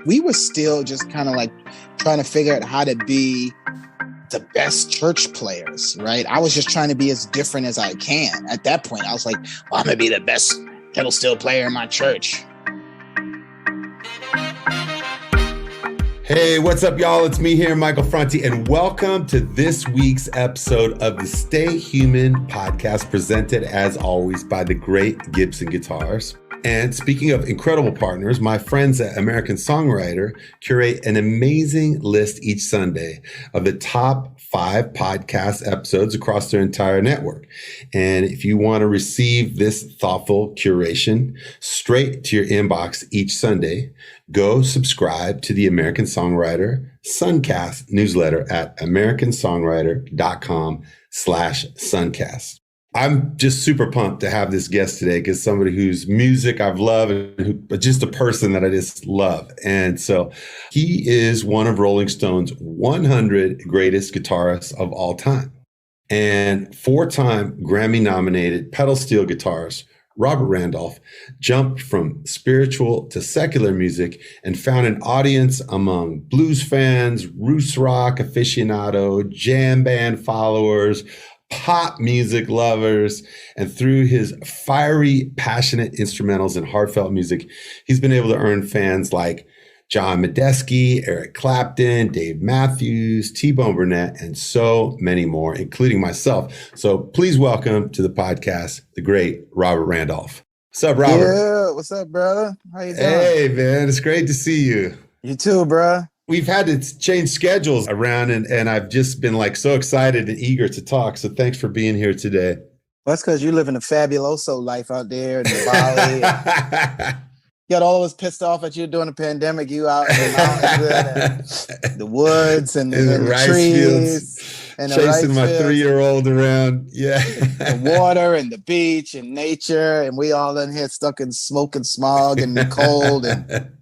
we were still just kind of like trying to figure out how to be the best church players, right? I was just trying to be as different as I can. At that point, I was like, well, I'm gonna be the best pedal steel player in my church. Hey, what's up, y'all? It's me here, Michael Franti, and welcome to this week's episode of the Stay Human podcast, presented as always by the great Gibson Guitars. And speaking of incredible partners, my friends at American Songwriter curate an amazing list each Sunday of the top 5 podcast episodes across their entire network. And if you want to receive this thoughtful curation straight to your inbox each Sunday, go subscribe to the American Songwriter Suncast newsletter at americansongwriter.com/suncast. I'm just super pumped to have this guest today because somebody whose music I've loved and just a person that I just love. And so he is one of Rolling Stone's 100 greatest guitarists of all time. And 4-time Grammy-nominated pedal steel guitarist Robert Randolph jumped from spiritual to secular music and found an audience among blues fans, roots rock aficionado, jam band followers, pop music lovers, and through his fiery, passionate instrumentals and heartfelt music, he's been able to earn fans like John Medeski, Eric Clapton, Dave Matthews, T-Bone Burnett, and so many more, including myself. So please welcome to the podcast, the great Robert Randolph. What's up, Robert? Yeah, what's up, brother? How you doing? Hey, man, it's great to see you. You too, bro. We've had to change schedules around, and I've just been like so excited and eager to talk. So thanks for being here today. Well, that's because you live in a fabuloso life out there in Bali. You got all of us pissed off at you during the pandemic. You out in the mountains and the woods and the rice trees fields, and the chasing my fields, 3-year-old around. Yeah, the water and the beach and nature, and we all in here stuck in smoke and smog and the cold and.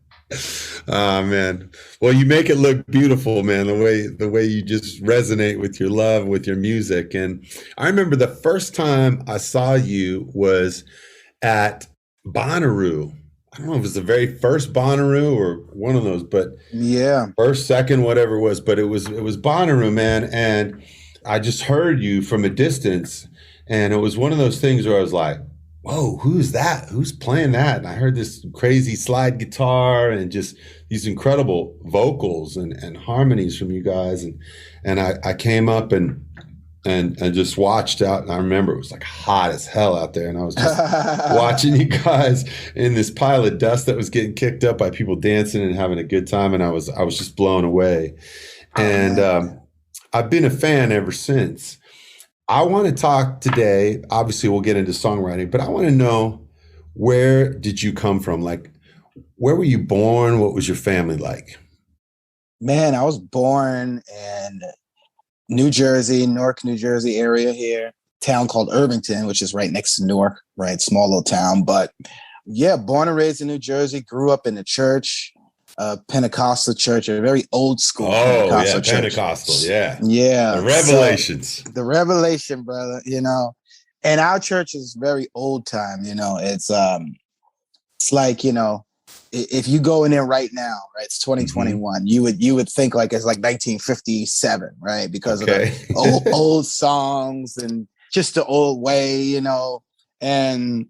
Oh man. Well, you make it look beautiful, man, the way you just resonate with your love, with your music. And I remember the first time I saw you was at Bonnaroo. I don't know if it was the very first Bonnaroo or one of those, but yeah, first, second, whatever it was, but it was Bonnaroo, man. And I just heard you from a distance, and it was one of those things where I was like, whoa, who's that? Who's playing that? And I heard this crazy slide guitar and just these incredible vocals and harmonies from you guys. And I came up and just watched out. And I remember it was like hot as hell out there. And I was just watching you guys in this pile of dust that was getting kicked up by people dancing and having a good time. And I was just blown away. And I've been a fan ever since. I want to talk today, obviously we'll get into songwriting, but I want to know, where did you come from? Like, where were you born? What was your family like? Man, I was born in New Jersey, Newark, New Jersey area here, town called Irvington, which is right next to Newark, right? Small little town. But yeah, born and raised in New Jersey, grew up in the church, Pentecostal church, a very old school Pentecostal church. Pentecostal, yeah. Yeah. The revelations. So, the revelation, brother, and our church is very old time, it's like, if you go in there right now, right, it's 2021, you would think like it's like 1957, right? Because of the old songs and just the old way, and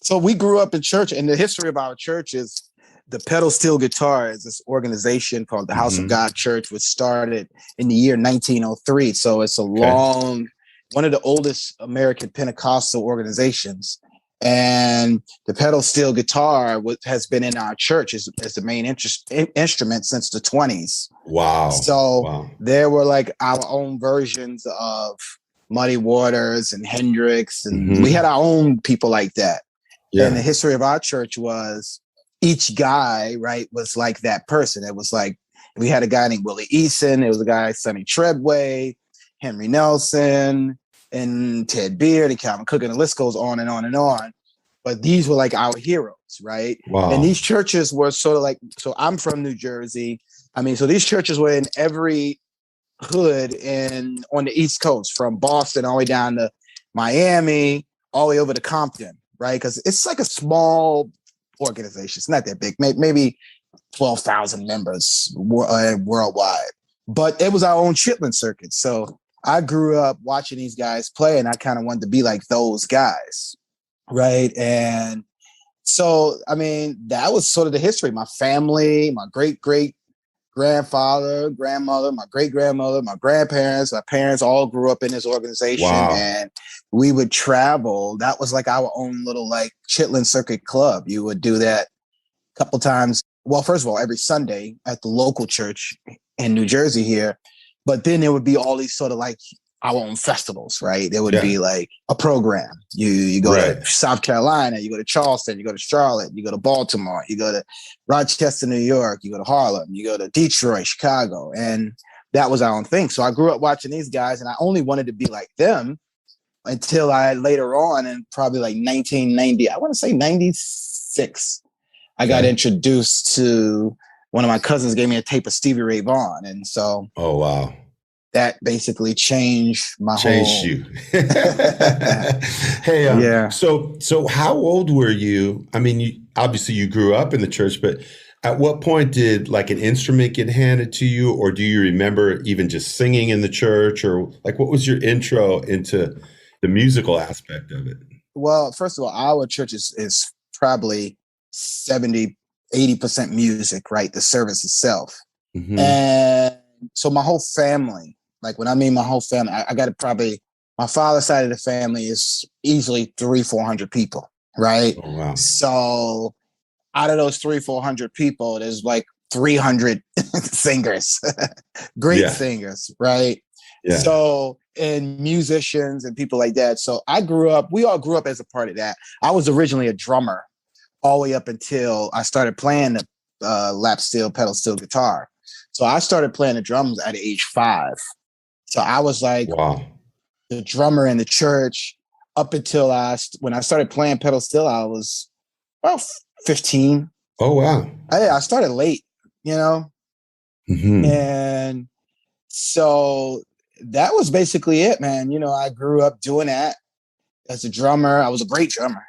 so we grew up in church, and the history of our church is the Pedal Steel Guitar is this organization called the House of God Church, which started in the year 1903. So it's one of the oldest American Pentecostal organizations. And the pedal steel guitar has been in our church as the main instrument since the 20s. Wow. So there were like our own versions of Muddy Waters and Hendrix. And we had our own people like that. Yeah. And the history of our church was each guy, right, was like that person. It was like, we had a guy named Willie Eason. There was a guy, Sonny Treadway, Henry Nelson, and Ted Beard and Calvin Cook, and the list goes on and on and on. But these were like our heroes, right? Wow. And these churches were sort of like, so I'm from New Jersey. So these churches were in every hood on the East Coast, from Boston all the way down to Miami, all the way over to Compton, right? Because it's like a small organization. It's not that big, maybe 12,000 members worldwide. But it was our own chitlin circuit. So I grew up watching these guys play, and I kind of wanted to be like those guys, right? And so, I mean, that was sort of the history. My family, my great-great-grandfather, grandmother, my great-grandmother, my grandparents, my parents all grew up in this organization. Wow. And we would travel. That was like our own little like chitlin circuit club. You would do that a couple times. Well, first of all, every Sunday at the local church in New Jersey here. But then there would be all these sort of like our own festivals, right? There would be like a program. You go to South Carolina, you go to Charleston, you go to Charlotte, you go to Baltimore, you go to Rochester, New York, you go to Harlem, you go to Detroit, Chicago. And that was our own thing. So I grew up watching these guys, and I only wanted to be like them until I later on, in probably like 1990, I want to say 96, I got introduced to one of my cousins gave me a tape of Stevie Ray Vaughan. And so, oh, wow. That basically changed you. Hey, so how old were you? I mean, obviously you grew up in the church, but at what point did like an instrument get handed to you? Or do you remember even just singing in the church? Or like, what was your intro into the musical aspect of it? Well, first of all, our church is probably 70-80% music, right? The service itself. Mm-hmm. And so my whole family, like when I mean my whole family, I got my father's side of the family is easily 300-400 people, right? Oh, wow. So out of those 300-400 people, there's like 300 singers, great singers, right? Yeah. So, and musicians and people like that. So we all grew up as a part of that. I was originally a drummer all the way up until I started playing the lap steel, pedal steel guitar. So I started playing the drums at age 5. So I was like the drummer in the church up until when I started playing pedal steel, I was about 15. Oh, wow. I started late, you know? Mm-hmm. And so that was basically it, man. You know, I grew up doing that as a drummer. I was a great drummer,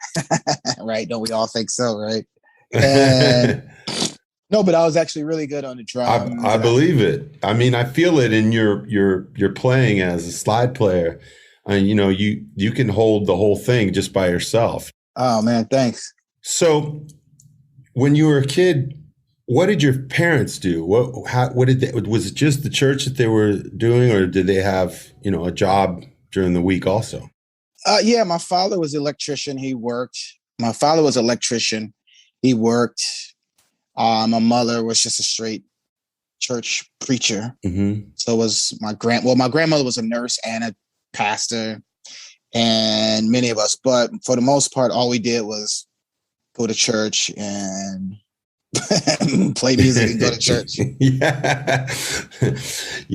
right? Don't we all think so, right? And no, but I was actually really good on the drums. I believe it. I mean, I feel it in your playing as a slide player. And you know, you can hold the whole thing just by yourself. Oh man, thanks. So when you were a kid, what did your parents do? What did they, was it just the church that they were doing, or did they have, you know, a job during the week also? Yeah, my father was an electrician. He worked. My father was an electrician. He worked. My mother was just a straight church preacher. Mm-hmm. So was my grandmother was a nurse and a pastor, and many of us. But for the most part, all we did was go to church and play music and go to church. Yeah.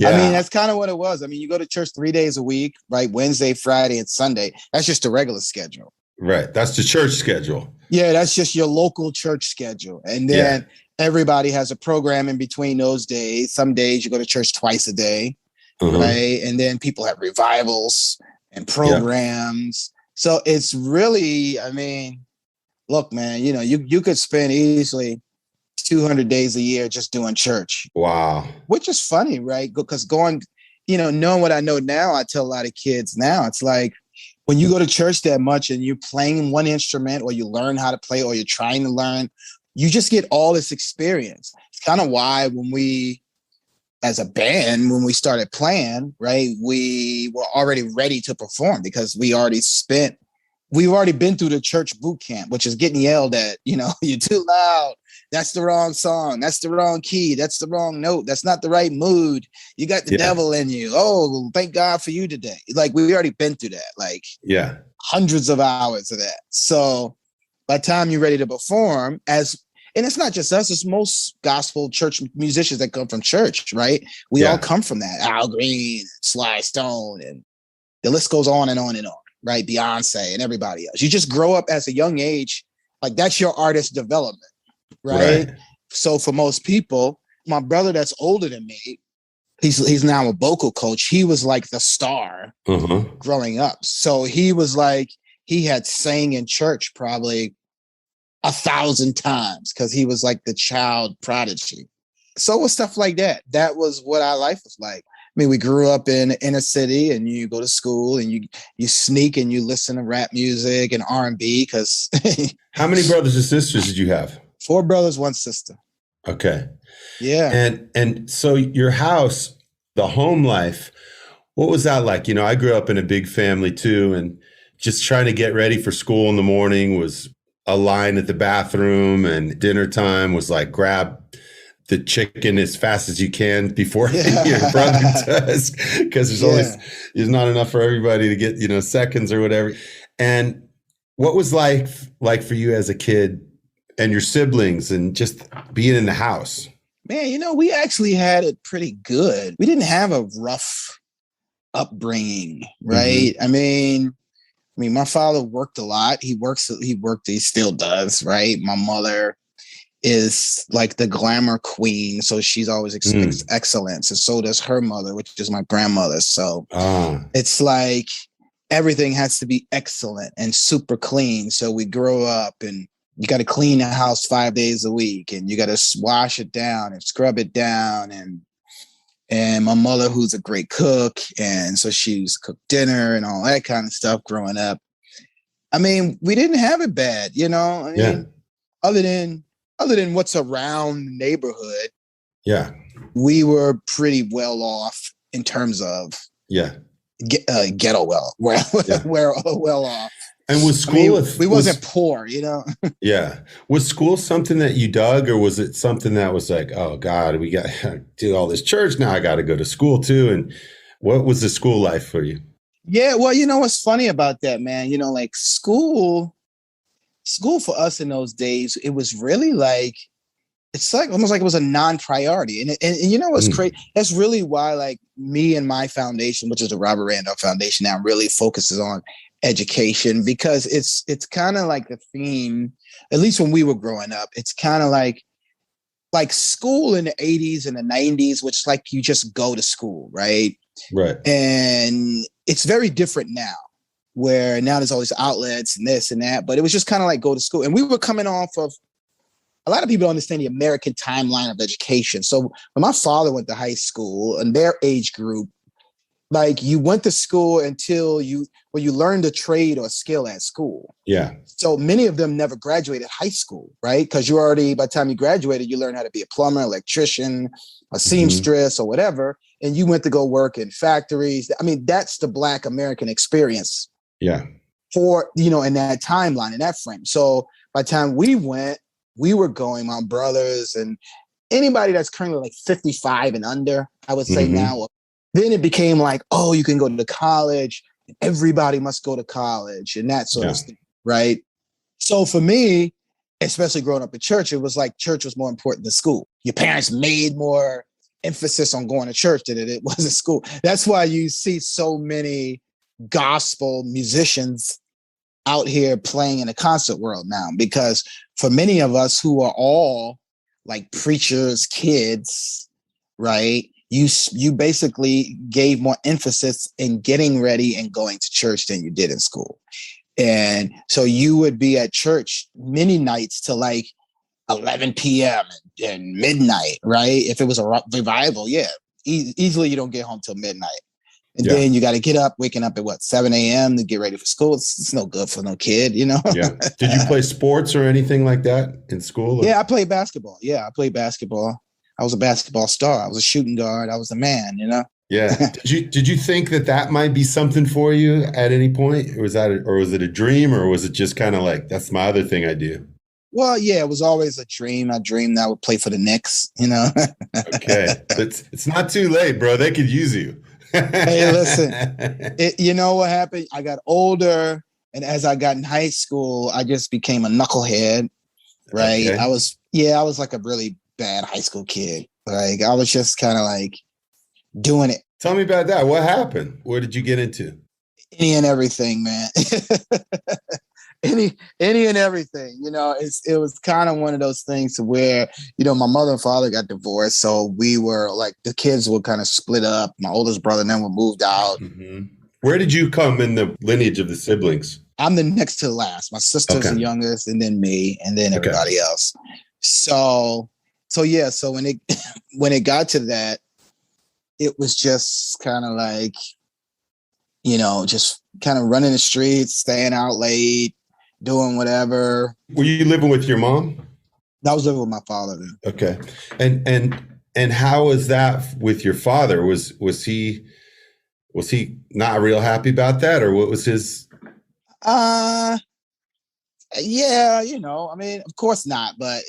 I mean, that's kind of what it was. I mean, you go to church 3 days a week, right? Wednesday, Friday, and Sunday. That's just the regular schedule. Right. That's the church schedule. Yeah, that's just your local church schedule. And then everybody has a program in between those days. Some days you go to church twice a day, right? And then people have revivals and programs. So it's really, I mean, look, man, you know, you could spend easily 200 days a year just doing church. Wow. Which is funny, right? Because knowing what I know now, I tell a lot of kids now, it's like when you go to church that much and you're playing one instrument or you learn how to play or you're trying to learn, you just get all this experience. It's kind of why when we, as a band, when we started playing, right, we were already ready to perform because we've already been through the church boot camp, which is getting yelled at, you know, you're too loud. That's the wrong song. That's the wrong key. That's the wrong note. That's not the right mood. You got the devil in you. Oh, thank God for you today. Like we already been through that, like hundreds of hours of that. So by the time you're ready to perform, and it's not just us, it's most gospel church musicians that come from church, right? We all come from that. Al Green, Sly Stone, and the list goes on and on and on. Right? Beyonce and everybody else. You just grow up as a young age. Like that's your artist development. Right? So for most people, my brother that's older than me, he's now a vocal coach. He was like the star growing up. So he was like, he had sang in church probably 1,000 times because he was like the child prodigy. So it was stuff like that. That was what our life was like. I mean, we grew up in the inner city, and you go to school and you sneak and you listen to rap music and R&B because How many brothers and sisters did you have? 4 brothers, 1 sister. Okay. Yeah. And so your house, the home life, what was that like? You know, I grew up in a big family too, and just trying to get ready for school in the morning was a line at the bathroom, and dinner time was like grab the chicken as fast as you can before your brother does, because there's not enough for everybody to get, you know, seconds or whatever. And what was like for you as a kid and your siblings and just being in the house? Man, you know, we actually had it pretty good. We didn't have a rough upbringing, right? I mean, my father worked a lot. He still does, right? My mother is like the glamour queen, so she's always expects excellence, and so does her mother, which is my grandmother. So it's like everything has to be excellent and super clean. So we grow up, and you got to clean the house 5 days a week, and you got to wash it down and scrub it down, and my mother, who's a great cook, and so she used to cook dinner and all that kind of stuff growing up. I mean, we didn't have it bad, you know. I mean, other than what's around the neighborhood, we were pretty well off in terms of ghetto well off. And was school? We wasn't poor, you know. Was school something that you dug, or was it something that was like, oh God, we got to do all this church now, I got to go to school too? And what was the school life for you? Yeah, well, you know what's funny about that, man? You know, like school for us in those days, it was really like, it's like almost like it was a non-priority. And you know what's crazy? That's really why, like, me and my foundation, which is the Robert Randolph Foundation, now really focuses on education, because it's kind of like the theme, at least when we were growing up, it's kind of like school in the 80s and the 90s, which like you just go to school, right? Right. And it's very different now, where now there's all these outlets and this and that, but it was just kind of like go to school. And we were coming off of, a lot of people don't understand the American timeline of education. So when my father went to high school, and their age group, like, you went to school until you learned a trade or a skill at school. Yeah. So many of them never graduated high school, right? Because you already, by the time you graduated, you learned how to be a plumber, electrician, a seamstress, or whatever. And you went to go work in factories. I mean, that's the Black American experience. Yeah. For, you know, in that timeline, in that frame. So by the time we went, we were going, my brothers and anybody that's currently like 55 and under, I would say now. Then it became like, oh, you can go to college. Everybody must go to college and that sort of thing, right? So for me, especially growing up in church, it was like church was more important than school. Your parents made more emphasis on going to church than it was at school. That's why you see so many gospel musicians out here playing in the concert world now, because for many of us who are all like preachers' kids, right? You basically gave more emphasis in getting ready and going to church than you did in school. And so you would be at church many nights till like 11 p.m. and midnight, right? If it was a revival, easily you don't get home till midnight. And then you got to get up, waking up at 7 a.m. to get ready for school. It's no good for no kid, you know? Did you play sports or anything like that in school? Yeah, I played basketball. I played basketball. I was a basketball star. I was a shooting guard. I was the man, you know? Yeah. Did you think that might be something for you at any point? Or was it a dream, or was it just kind of like, that's my other thing I do? Well, yeah, it was always a dream. I dreamed I would play for the Knicks, you know? Okay. It's not too late, bro. They could use you. Hey, listen, you know what happened? I got older, and as I got in high school, I just became a knucklehead, right? Okay. I was like a really bad high school kid. Like, I was just kind of like doing it. Tell me about that. What happened? What did you get into? Any and everything, man. any and everything. You know, it was kind of one of those things where, you know, my mother and father got divorced, so we were like, the kids were kind of split up. My oldest brother and them were moved out. Where did you come in the lineage of the siblings? I'm the next to the last. My sister's the youngest, and then me, and then everybody else. So yeah. So when it when it got to that, it was just kind of like, just kind of running the streets, staying out late, doing whatever. Were you living with your mom? I was living with my father then. Okay. And how was that with your father? Was he not real happy about that, or what was his? Yeah, I mean, of course not, but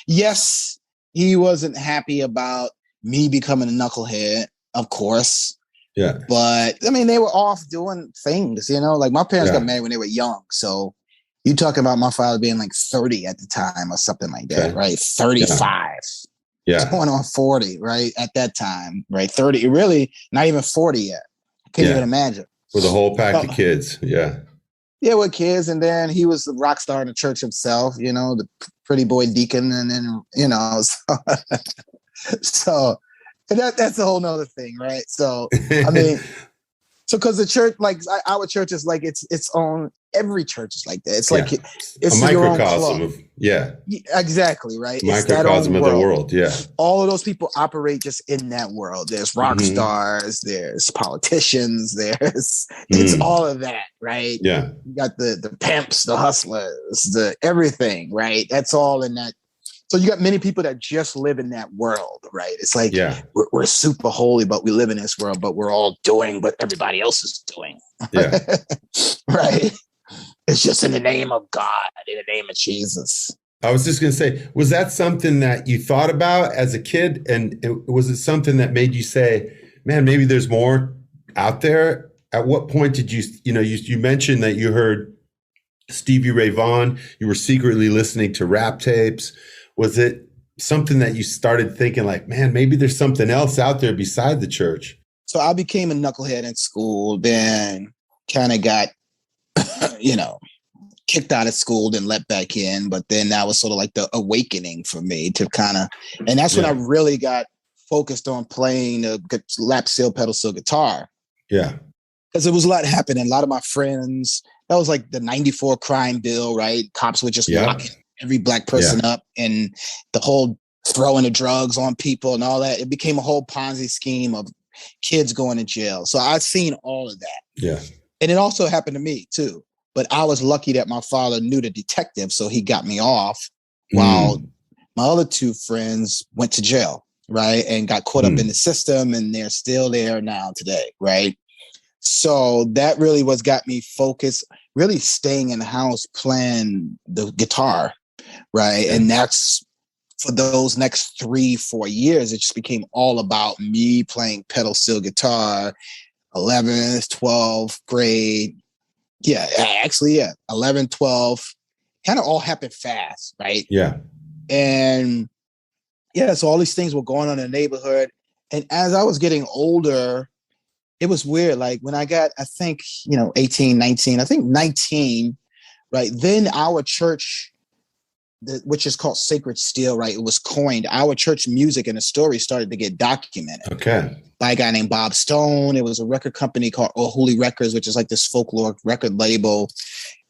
yes, he wasn't happy about me becoming a knucklehead, of course. Yeah. But I mean, they were off doing things, like my parents got married when they were young. So you talking about my father being like 30 at the time or something like that, right? 35. Yeah. Going on 40, right? At that time, right? 30, really not even 40 yet. I can't even imagine. With a whole pack of kids. Yeah. Yeah, with kids. And then he was the rock star in the church himself, the pretty boy deacon. And then, so that's a whole nother thing, right? So, I mean, because the church, like our church is like its own. Every church is like that. It's like it's a microcosm of exactly, right. Microcosm of the world. Yeah, all of those people operate just in that world. There's rock stars, there's politicians, it's all of that, right? Yeah, you got the pimps, the hustlers, the everything, right? That's all in that. So you got many people that just live in that world, right? It's like we're super holy, but we live in this world, but we're all doing what everybody else is doing. Yeah, right. It's just in the name of God, in the name of Jesus. I was just going to say, was that something that you thought about as a kid? And was it something that made you say, man, maybe there's more out there? At what point did you mentioned that you heard Stevie Ray Vaughan, you were secretly listening to rap tapes. Was it something that you started thinking like, man, maybe there's something else out there beside the church? So I became a knucklehead in school, then kind of got kicked out of school, then let back in. But then that was sort of like the awakening for me to and that's when I really got focused on playing a lap steel, pedal steel guitar. Yeah. Because there was a lot happening. A lot of my friends, that was like the 94 crime bill, right? Cops would just lock every black person up, and the whole throwing the drugs on people and all that. It became a whole Ponzi scheme of kids going to jail. So I've seen all of that. Yeah. And it also happened to me too. But I was lucky that my father knew the detective, so he got me off while my other two friends went to jail, right? And got caught up in the system, and they're still there now today, right? So that really got me focused, really staying in the house playing the guitar, right? And that's for those next 3-4 years, it just became all about me playing pedal steel guitar, 11th, 12th grade. Yeah, actually, 11, 12, kind of all happened fast, right? Yeah. And so all these things were going on in the neighborhood. And as I was getting older, it was weird. Like when I got, I think, 18, 19, I think 19, right? Then our church, which is called Sacred Steel, right? It was coined. Our church music and the story started to get documented. Okay. By a guy named Bob Stone. It was a record company called Holy Records, which is like this folklore record label.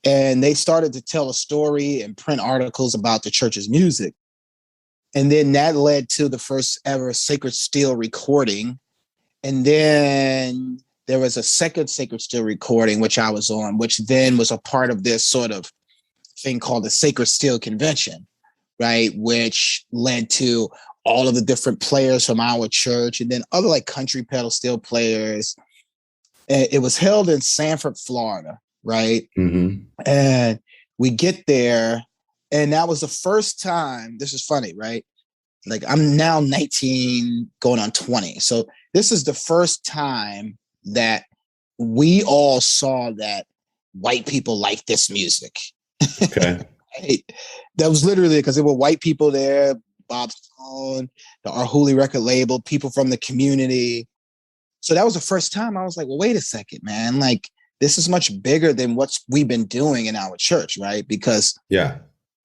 And they started to tell a story and print articles about the church's music. And then that led to the first ever Sacred Steel recording. And then there was a second Sacred Steel recording, which I was on, which then was a part of this sort of thing called the Sacred Steel Convention, right? Which led to all of the different players from our church, and then other like country pedal steel players. It was held in Sanford, Florida, right? Mm-hmm. And we get there, and that was the first time. This is funny, right? Like I'm now 19, going on 20. So this is the first time that we all saw that white people like this music. Okay. Right? That was literally because there were white people there, Bob Stone, our Holy record label, people from the community. So that was the first time I was like, well, wait a second, man. Like, this is much bigger than what we've been doing in our church, right? Because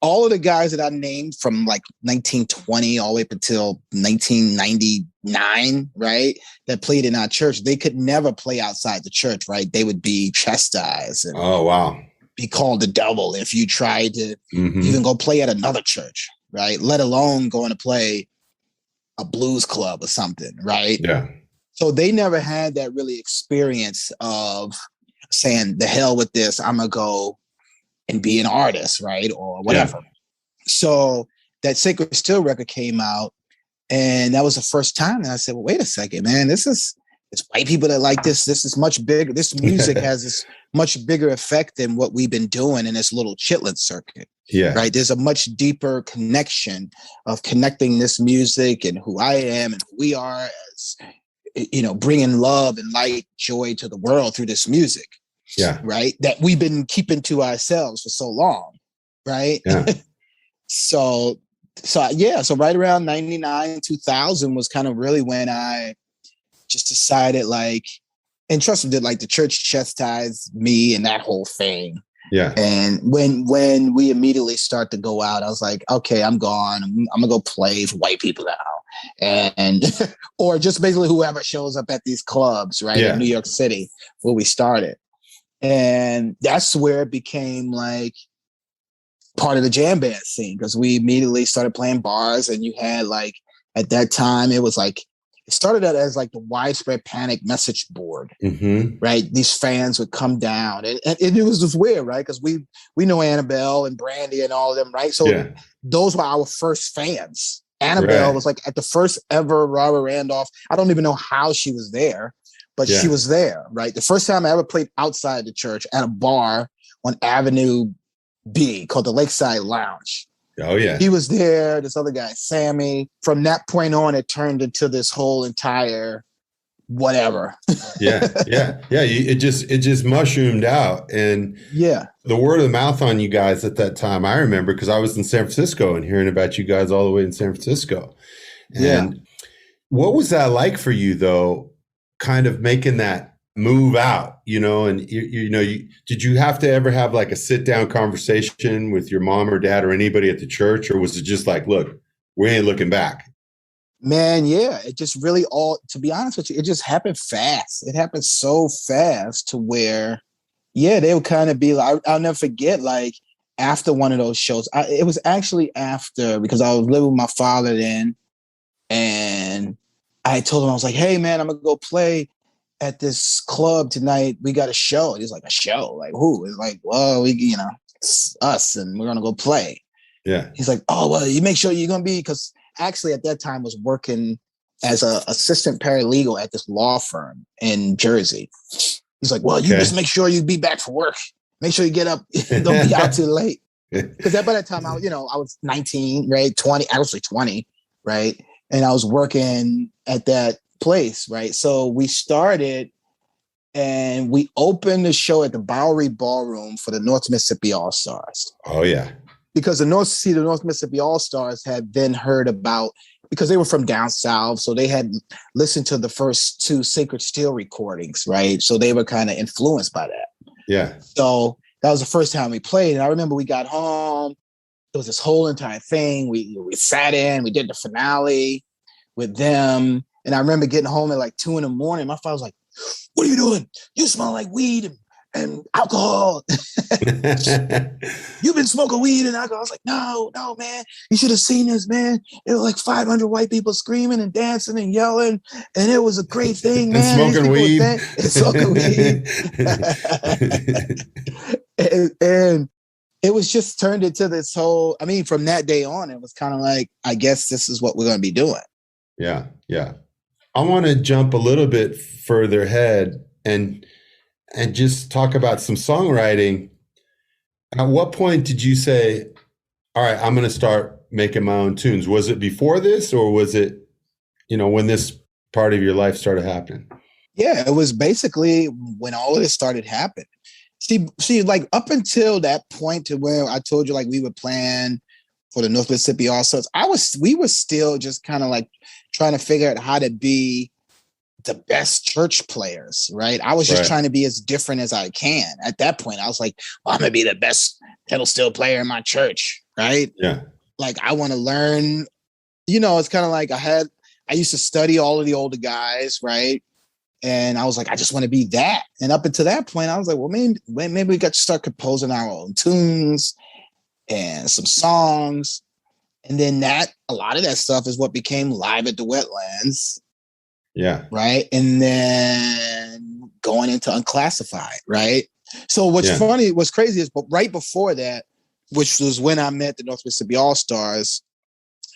all of the guys that I named from like 1920 all the way up until 1999, right, that played in our church, they could never play outside the church, right? They would be chastised. And, oh, wow. be called the devil if you tried to even go play at another church, right? Let alone going to play a blues club or something, right? Yeah. So they never had that really experience of saying, the hell with this, I'm going to go and be an artist, right? Or whatever. Yeah. So that Sacred Still record came out, and that was the first time that I said, well, wait a second, man, it's white people that like this. This is much bigger. This music has this much bigger effect than what we've been doing in this little chitlin circuit. Yeah. Right. There's a much deeper connection of connecting this music and who I am and who we are as, you know, bringing love and light, joy to the world through this music. Yeah. Right. That we've been keeping to ourselves for so long. Right. Yeah. So right around 99, 2000 was kind of really when I just decided, like, and trust me, that like the church chastised me and that whole thing. Yeah. And when we immediately start to go out, I was like, okay, I'm gone. I'm gonna go play for white people now. And or just basically whoever shows up at these clubs, right? In New York City, where we started. And that's where it became like part of the jam band scene, because we immediately started playing bars, and you had, like, at that time, it was like, it started out as like the Widespread Panic message board, right? These fans would come down, and it was just weird, right? Because we know Annabelle and Brandy and all of them, right? So those were our first fans. Annabelle was like at the first ever Robert Randolph. I don't even know how she was there, but she was there, right? The first time I ever played outside the church at a bar on Avenue B called the Lakeside Lounge. Oh, yeah. He was there. This other guy, Sammy. From that point on, it turned into this whole entire whatever. It just mushroomed out. And the word of the mouth on you guys at that time, I remember, because I was in San Francisco and hearing about you guys all the way in San Francisco. And what was that like for you, though, kind of making that move out, you know? And did you have to ever have like a sit down conversation with your mom or dad or anybody at the church, or was it just like, look, we ain't looking back? Man, it just really to be honest with you, it just happened fast. It happened so fast to where, they would kind of be like, I'll never forget, like, after one of those shows, it was actually after, because I was living with my father then, and I told him, I was like, hey man, I'm gonna go play at this club tonight. We got a show. And he's like, a show? Like who? It's like, well, it's us, and we're gonna go play. Yeah. He's like, oh, well, you make sure you're gonna be, because actually at that time I was working as an assistant paralegal at this law firm in Jersey. He's like, well, you just make sure you be back for work. Make sure you get up. Don't be out too late. Because by that time I was 19, right? 20, actually 20, right? And I was working at that place, right? So we started, and we opened the show at the Bowery Ballroom for the North Mississippi All-Stars. Oh, yeah. Because the North Mississippi All-Stars had then heard about, because they were from down south, so they had listened to the first two Sacred Steel recordings, right? So they were kind of influenced by that. Yeah. So that was the first time we played. And I remember we got home. It was this whole entire thing. We sat in, we did the finale with them. And I remember getting home at like 2 a.m. My father was like, what are you doing? You smell like weed and alcohol. You've been smoking weed and alcohol. I was like, no, man. You should have seen this, man. It was like 500 white people screaming and dancing and yelling. And it was a great thing, man. And smoking weed. And it was just turned into this whole, from that day on, it was kind of like, I guess this is what we're going to be doing. Yeah. Yeah. I want to jump a little bit further ahead and just talk about some songwriting. At what point did you say, all right, I'm going to start making my own tunes? Was it before this, or was it, when this part of your life started happening? Yeah, it was basically when all of this started happening. See, like up until that point to where I told you, like, we were playing for the North Mississippi All-Stars, we were still just kind of like trying to figure out how to be the best church players, right? I was just trying to be as different as I can. At that point, I was like, well, I'm gonna be the best pedal steel player in my church, right? Yeah. Like, I want to learn, it's kind of like I used to study all of the older guys, right? And I was like, I just want to be that. And up until that point, I was like, well, maybe we got to start composing our own tunes and some songs. And then a lot of that stuff is what became Live at the Wetlands. Yeah. Right. And then going into Unclassified. Right. So what's crazy is, but right before that, which was when I met the North Mississippi All-Stars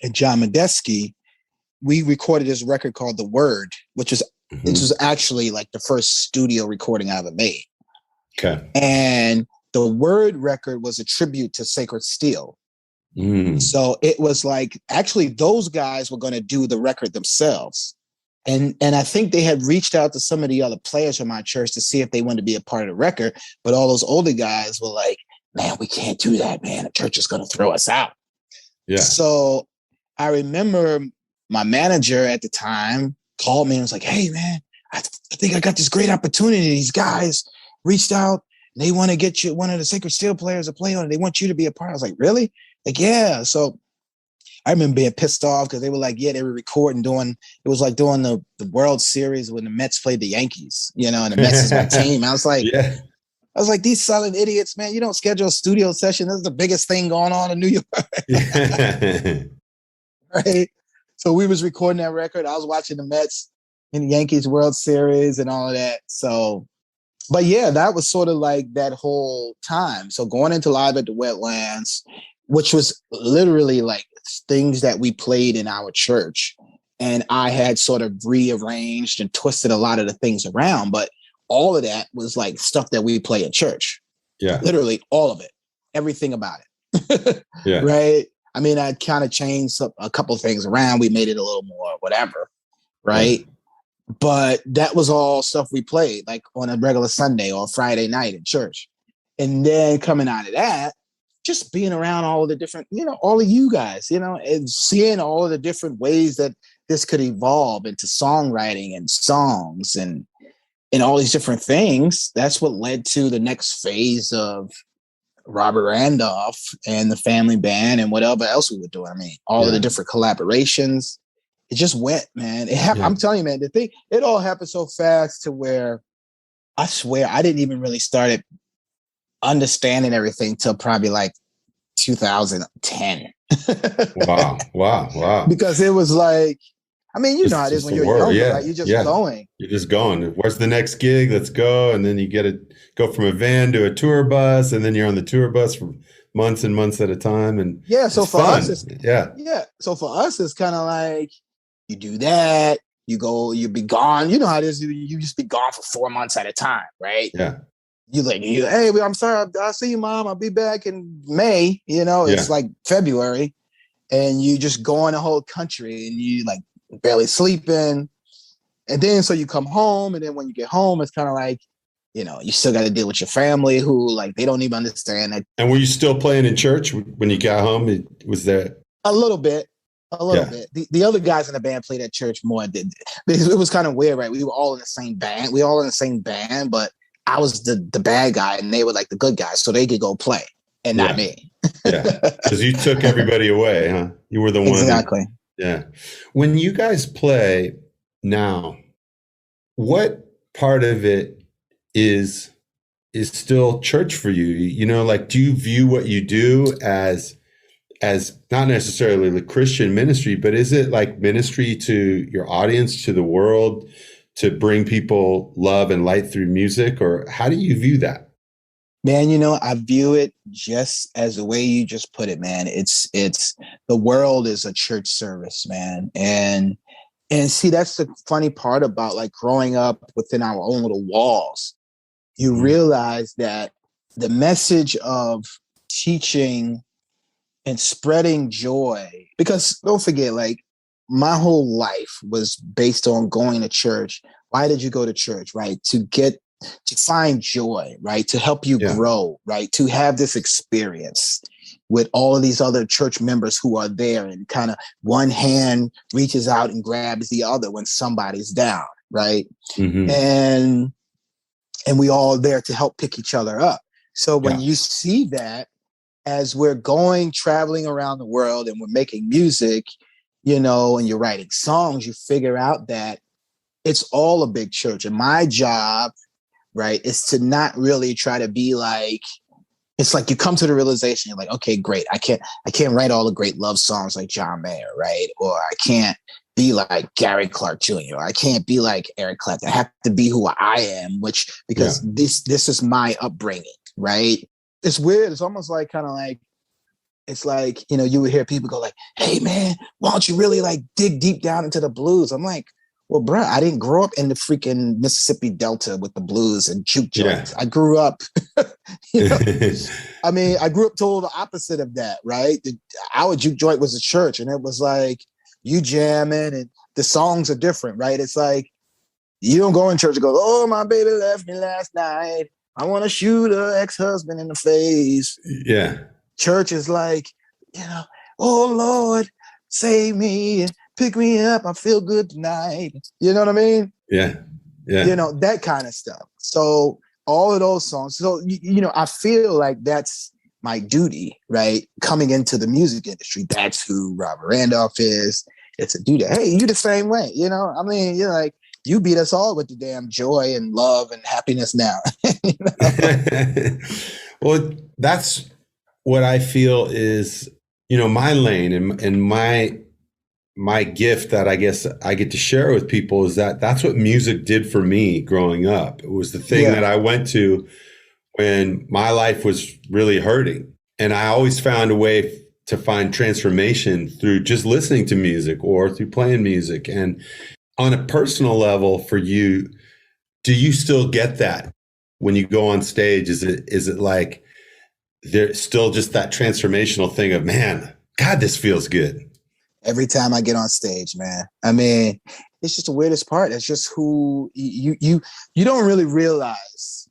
and John Medeski, we recorded this record called The Word, which was actually like the first studio recording I ever made. Okay. And the Word record was a tribute to Sacred Steel. So it was like, actually, those guys were going to do the record themselves. And I think they had reached out to some of the other players from my church to see if they wanted to be a part of the record. But all those older guys were like, man, we can't do that, man. The church is going to throw us out. Yeah. So I remember my manager at the time called me and was like, hey, man, I think I got this great opportunity. These guys reached out. And they want to get you, one of the Sacred Steel players to play on it. They want you to be a part. I was like, really? Like, yeah. So I remember being pissed off because they were like, yeah, they were recording it was like doing the World Series when the Mets played the Yankees, and the Mets is my team. I was like, these silent idiots, man, you don't schedule a studio session. This is the biggest thing going on in New York. Right. So we was recording that record. I was watching the Mets in the Yankees World Series and all of that. So, but yeah, that was sort of like that whole time. So going into Live at the Wetlands, which was literally like things that we played in our church. And I had sort of rearranged and twisted a lot of the things around. But all of that was like stuff that we play in church. Yeah. Literally all of it. Everything about it. Yeah. Right. I mean, I kind of changed a couple of things around. We made it a little more whatever. Right. Yeah. But that was all stuff we played like on a regular Sunday or Friday night in church. And then coming out of that, just being around all of the different, all of you guys, and seeing all of the different ways that this could evolve into songwriting and songs and all these different things. That's what led to the next phase of Robert Randolph and the family band and whatever else we were doing. I mean, all of the different collaborations. It just went, man. It happened. Yeah. I'm telling you, man, it all happened so fast to where I swear I didn't even really start understanding everything till probably like 2010. Wow. Because it was like, I mean, you know how it is when you're younger, right? You're just going. You're just going. Where's the next gig? Let's go. And then you get to go from a van to a tour bus, and then you're on the tour bus for months and months at a time. And so for us, So for us, it's kind of like you do that, you go, you be gone. You know how it is. You just be gone for 4 months at a time, right? Yeah. Hey, I'm sorry. I'll see you, Mom. I'll be back in May. It's like February, and you just go in the whole country, and you like barely sleeping, and then so you come home, and then when you get home, it's kind of like, you still got to deal with your family who like they don't even understand that. And were you still playing in church when you got home? Was there a little bit? The other guys in the band played at church more. It was kind of weird, right? We were all in the same band. We all in the same band, but I was the bad guy and they were like the good guys, so they could go play and not me. Yeah, because you took everybody away, huh? You were the one. Exactly. Yeah. When you guys play now, what part of it is still church for you? Like, do you view what you do as not necessarily the Christian ministry, but is it like ministry to your audience, to the world, to bring people love and light through music? Or how do you view that? Man, I view it just as the way you just put it, man. It's the world is a church service, man. And see, that's the funny part about like growing up within our own little walls. You realize that the message of teaching and spreading joy, because don't forget, like my whole life was based on going to church. Why did you go to church? Right. To find joy, right? To help you grow, right? To have this experience with all of these other church members who are there, and kind of one hand reaches out and grabs the other when somebody's down, right? Mm-hmm. And we all there to help pick each other up. So when you see that as we're traveling around the world and we're making music, and you're writing songs, you figure out that it's all a big church. And my job, right, is to not really try to be like, it's like you come to the realization, you're like, okay, great. I can't write all the great love songs like John Mayer, right? Or I can't be like Gary Clark Jr. I can't be like Eric Clapton. I have to be who I am, because this is my upbringing, right? It's weird. It's almost like kind of like, it's like, you know, you would hear people go like, hey man, why don't you really like dig deep down into the blues? I'm like, well, bro, I didn't grow up in the freaking Mississippi Delta with the blues and juke joints. I grew up, you know, I mean, I grew up told the opposite of that, right? Our juke joint was a church, and it was like you jamming, and the songs are different, right? It's like you don't go in church and go, oh, my baby left me last night. I want to shoot her ex-husband in the face. Yeah. Church is like, you know, oh Lord, save me and pick me up. I feel good tonight. You know what I mean? Yeah. Yeah. You know, that kind of stuff. So all of those songs. So, you know, I feel like that's my duty, right? Coming into the music industry. That's who Robert Randolph is. It's a duty. Hey, you the same way. You know, I mean, you're like, you beat us all with the damn joy and love and happiness now. You know? Well, that's what I feel is, you know, my lane and my gift that I guess I get to share with people is that that's what music did for me growing up. It was the thing that I went to when my life was really hurting. And I always found a way to find transformation through just listening to music or through playing music. And on a personal level for you, do you still get that when you go on stage? Is it like there's still just that transformational thing of, man, God, this feels good? Every time I get on stage, man. I mean, it's just the weirdest part. It's just who you don't really realize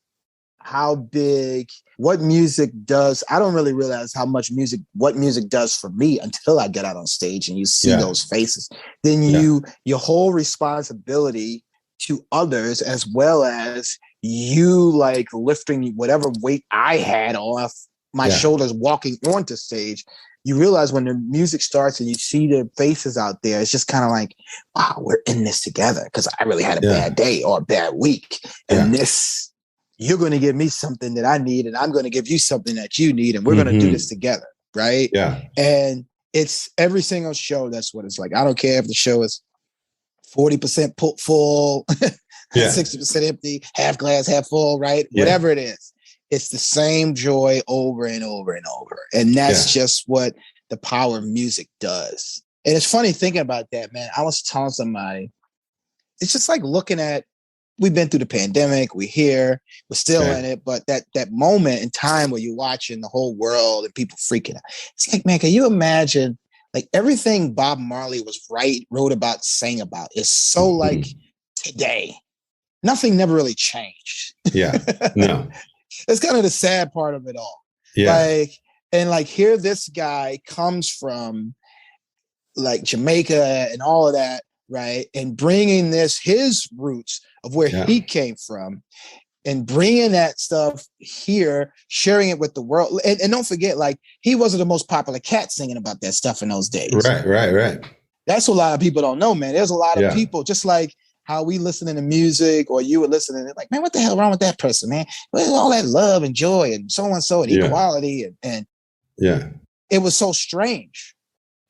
how big what music does. I don't really realize how much what music does for me until I get out on stage and you see those faces. Then your whole responsibility to others, as well as you like lifting whatever weight I had off my shoulders walking onto stage. You realize when the music starts and you see the faces out there, it's just kind of like, wow, we're in this together, because I really had a bad day or a bad week. And this, you're going to give me something that I need, and I'm going to give you something that you need, and we're going to do this together. Right. Yeah. And it's every single show. That's what it's like. I don't care if the show is 40% full, 60% empty, half glass, half full, right? Yeah. Whatever it is. It's the same joy over and over and over. And that's just what the power of music does. And it's funny thinking about that, man. I was telling somebody, it's just like looking at, we've been through the pandemic, we're here, we're still in it, but that moment in time where you're watching the whole world and people freaking out. It's like, man, can you imagine like everything Bob Marley wrote about, sang about is so like today. Nothing never really changed. Yeah, no. That's kind of the sad part of it all. Yeah. Like here this guy comes from like Jamaica and all of that, right? And bringing his roots of where he came from and bringing that stuff here, sharing it with the world. And don't forget, like, he wasn't the most popular cat singing about that stuff in those days. Right. That's what a lot of people don't know, man. There's a lot of people, just like how we listening to music, or you were listening to like, man, what the hell wrong with that person, man? Where's all that love and joy and so and so and equality and it was so strange,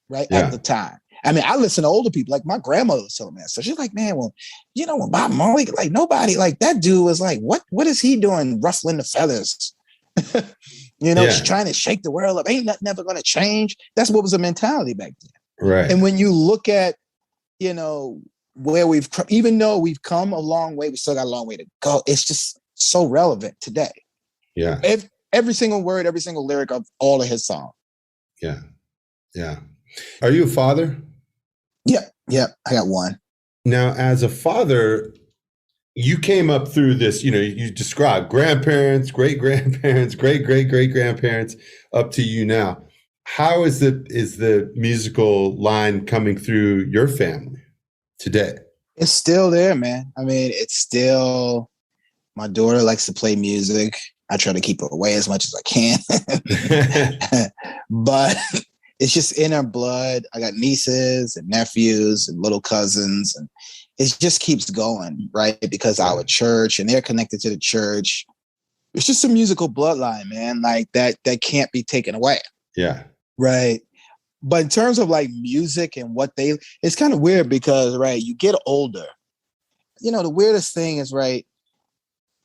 right, at the time. I mean, I listen to older people, like my grandmother was telling me that. So she's like, man, well, you know, when Bob Marley, like nobody, like that dude was like, what is he doing ruffling the feathers? You know, she's trying to shake the world up. Ain't nothing ever going to change. That's what was the mentality back then. Right. And when you look at, you know, where even though we've come a long way, we still got a long way to go. It's just so relevant today. Yeah. Every single word, every single lyric of all of his songs. Yeah. Yeah. Are you a father? Yeah. I got one. Now, as a father, you came up through this, you know, you described grandparents, great-grandparents, great-great-great-grandparents up to you now. How is the musical line coming through your family today? It's still there, man. I mean, it's still, my daughter likes to play music. I try to keep her away as much as I can. But it's just in our blood. I got nieces and nephews and little cousins, and it just keeps going, right? Because our church, and they're connected to the church. It's just a musical bloodline, man. Like that can't be taken away. Yeah. Right. But in terms of like music and it's kind of weird because, right, you get older. You know, the weirdest thing is, right,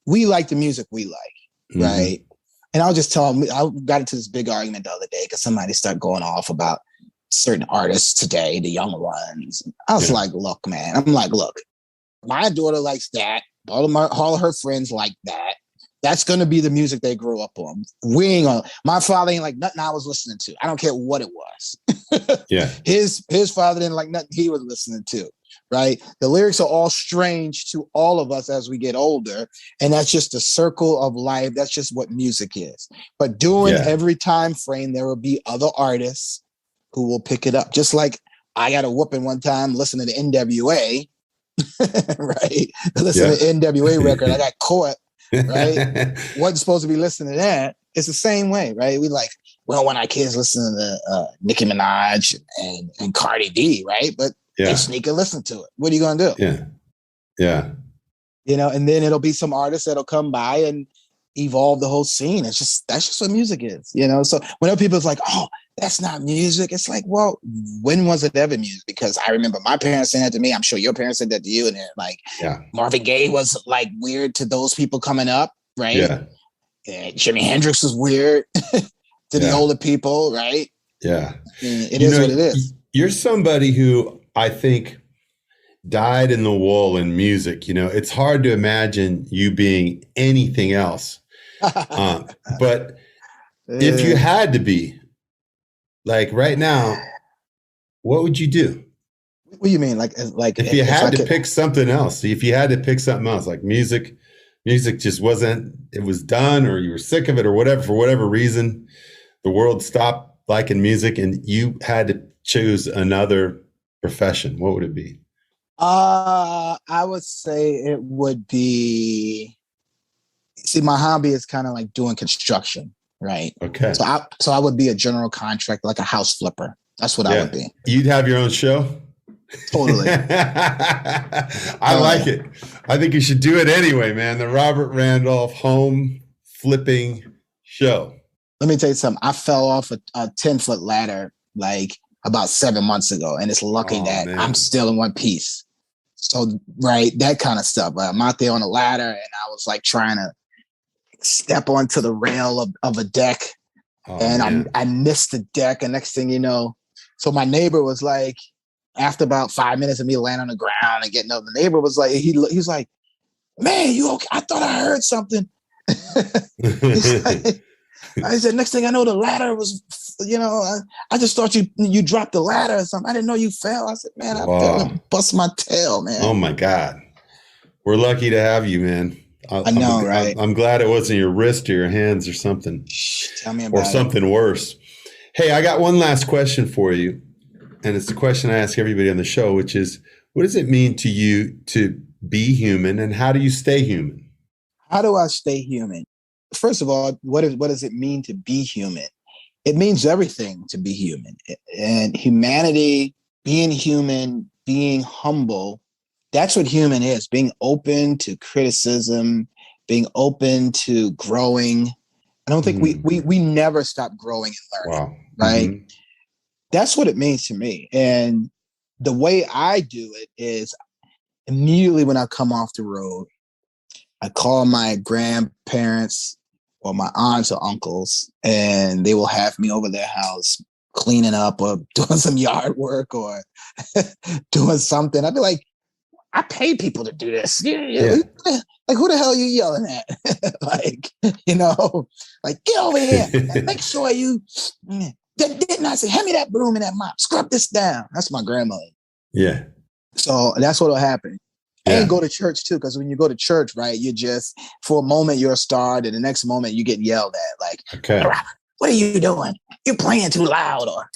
we like the music we like, right? And I'll just tell them, I got into this big argument the other day because somebody started going off about certain artists today, the young ones. I was like, look, man, look, my daughter likes that. All of her friends like that. That's going to be the music they grew up on. My father ain't like nothing I was listening to. I don't care what it was. Yeah. His father didn't like nothing he was listening to. Right. The lyrics are all strange to all of us as we get older. And that's just the circle of life. That's just what music is. But during every time frame, there will be other artists who will pick it up. Just like I got a whooping one time listening to NWA. Right. Listen to NWA record. I got caught. Right. Wasn't supposed to be listening to that. It's the same way. Right. We like, well, when our kids listen to Nicki Minaj and Cardi B. Right. But they sneak and listen to it. What are you going to do? Yeah. Yeah. You know, and then it'll be some artists that'll come by and evolve the whole scene. That's just what music is, you know? So when people's like, oh, that's not music. It's like, well, when was it ever music? Because I remember my parents saying that to me. I'm sure your parents said that to you. And like, Marvin Gaye was like weird to those people coming up. Right. Yeah. And Jimi Hendrix was weird to the older people. Right. Yeah. It is what it is. You're somebody who I think dyed in the wool in music. You know, it's hard to imagine you being anything else. But if you had to be, like right now, what would you do? What do you mean? Like if you had to pick something else, like music just wasn't, it was done, or you were sick of it or whatever, for whatever reason, the world stopped liking music and you had to choose another profession, what would it be? I would say it would be, see, my hobby is kind of like doing construction, right? Okay. So I would be a general contractor, like a house flipper. That's what I would be. You'd have your own show? Totally. I like it. I think you should do it anyway, man. The Robert Randolph home flipping show. Let me tell you something. I fell off a 10-foot ladder like about 7 months ago, and it's lucky that I'm still in one piece. So, right, that kind of stuff. I'm out there on a ladder, and I was like trying to step onto the rail of a deck, and I missed the deck. And next thing you know, so my neighbor was like, after about 5 minutes of me laying on the ground and getting up, the neighbor was like, he's like, "Man, you okay? I thought I heard something." I said, next thing I know, the ladder was, you know, I just thought you dropped the ladder or something. I didn't know you fell. I said, man, I fell and bust my tail, man. Oh my God. We're lucky to have you, man. I know, right? I'm glad it wasn't your wrist or your hands or something. Tell me about it. Or something worse. Hey, I got one last question for you. And it's the question I ask everybody on the show, which is, what does it mean to you to be human, and how do you stay human? How do I stay human? First of all, what does it mean to be human? It means everything to be human. And humanity, being human, being humble, that's what human is. Being open to criticism, being open to growing. I don't think we never stop growing and learning, right? Mm-hmm. That's what it means to me. And the way I do it is immediately when I come off the road, I call my grandparents or my aunts or uncles, and they will have me over their house cleaning up or doing some yard work or doing something. I'd be like, I pay people to do this. Yeah. Like, who the hell are you yelling at? Like, you know, like, get over here and make sure you, didn't I say, hand me that broom and that mop, scrub this down. That's my grandmother. Yeah. So that's what'll happen. And go to church too, because when you go to church, right, you just, for a moment you're a star, and the next moment you get yelled at, like, okay, what are you doing? You're playing too loud, or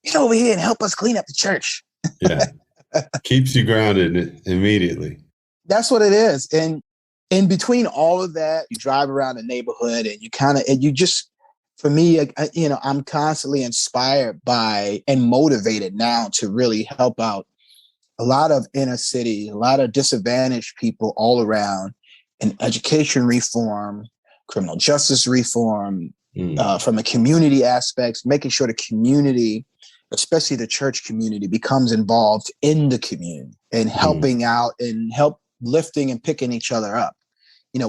get over here and help us clean up the church. Yeah, keeps you grounded immediately. That's what it is. And in between all of that, you drive around the neighborhood, and you just for me, I'm constantly inspired by and motivated now to really help out a lot of inner city, a lot of disadvantaged people all around in education reform, criminal justice reform, from a community aspect, making sure the community, especially the church community, becomes involved in the community and helping out and lifting and picking each other up,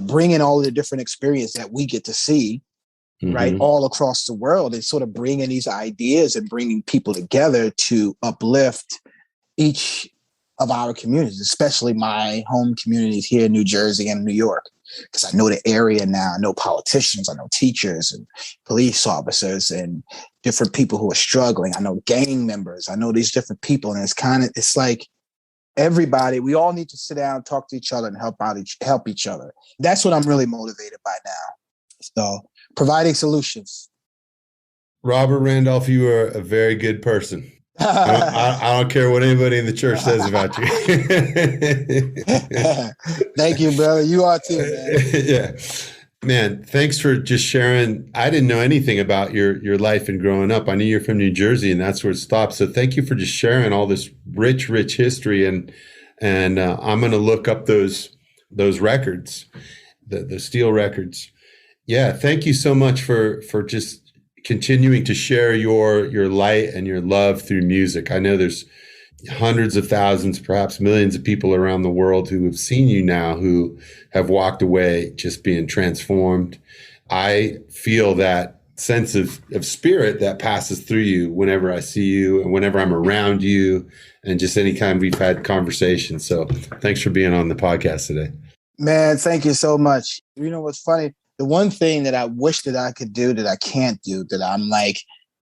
bringing all of the different experience that we get to see, right, all across the world, and sort of bringing these ideas and bringing people together to uplift each of our communities, especially my home communities here in New Jersey and New York, because I know the area now. I know politicians, I know teachers and police officers and different people who are struggling. I know gang members. I know these different people. And it's like everybody, we all need to sit down, talk to each other and help each other. That's what I'm really motivated by now. So providing solutions. Robert Randolph, you are a very good person. I don't care what anybody in the church says about you. Thank you, brother. You are too, man. Yeah. Man, thanks for just sharing. I didn't know anything about your life and growing up. I knew you're from New Jersey and that's where it stopped. So thank you for just sharing all this rich history. And I'm going to look up those records, the steel records. Yeah. Thank you so much for just continuing to share your light and your love through music. I know there's hundreds of thousands, perhaps millions of people around the world who have seen you now, who have walked away just being transformed. I feel that sense of spirit that passes through you whenever I see you and whenever I'm around you, and just anytime we've had conversations. So thanks for being on the podcast today. Man, thank you so much. You know what's funny? The one thing that I wish that I could do that I can't do, that I'm like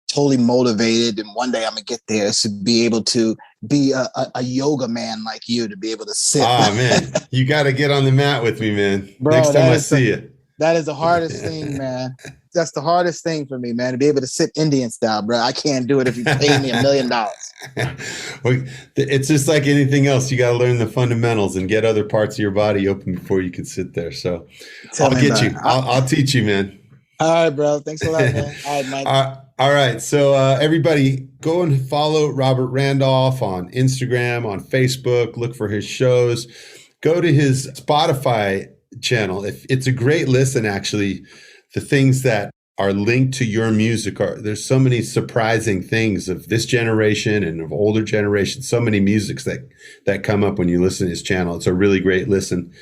totally motivated and one day I'm gonna get there, is to be able to be a yoga man like you, to be able to sit. Oh man, you got to get on the mat with me, man. Bro, next time I see you. That is the hardest thing, man. That's the hardest thing for me, man, to be able to sit Indian style, bro. I can't do it if you pay me $1 million. Well, it's just like anything else. You got to learn the fundamentals and get other parts of your body open before you can sit there. So I'll get you. I'll teach you, man. All right, bro. Thanks a lot, man. All right, Mike. All right. So everybody go and follow Robert Randolph on Instagram, on Facebook. Look for his shows. Go to his Spotify channel. It's a great listen, actually. The things that are linked to your music there's so many surprising things of this generation and of older generations, so many musics that come up when you listen to his channel. It's a really great listen.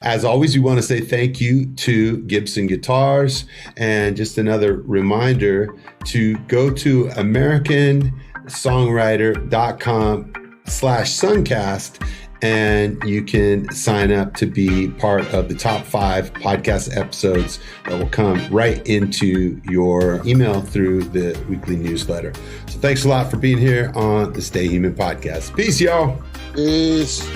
As always, we want to say thank you to Gibson Guitars, and just another reminder to go to americansongwriter.com/suncast, and you can sign up to be part of the top 5 podcast episodes that will come right into your email through the weekly newsletter. So thanks a lot for being here on the Stay Human podcast. Peace, y'all. Peace.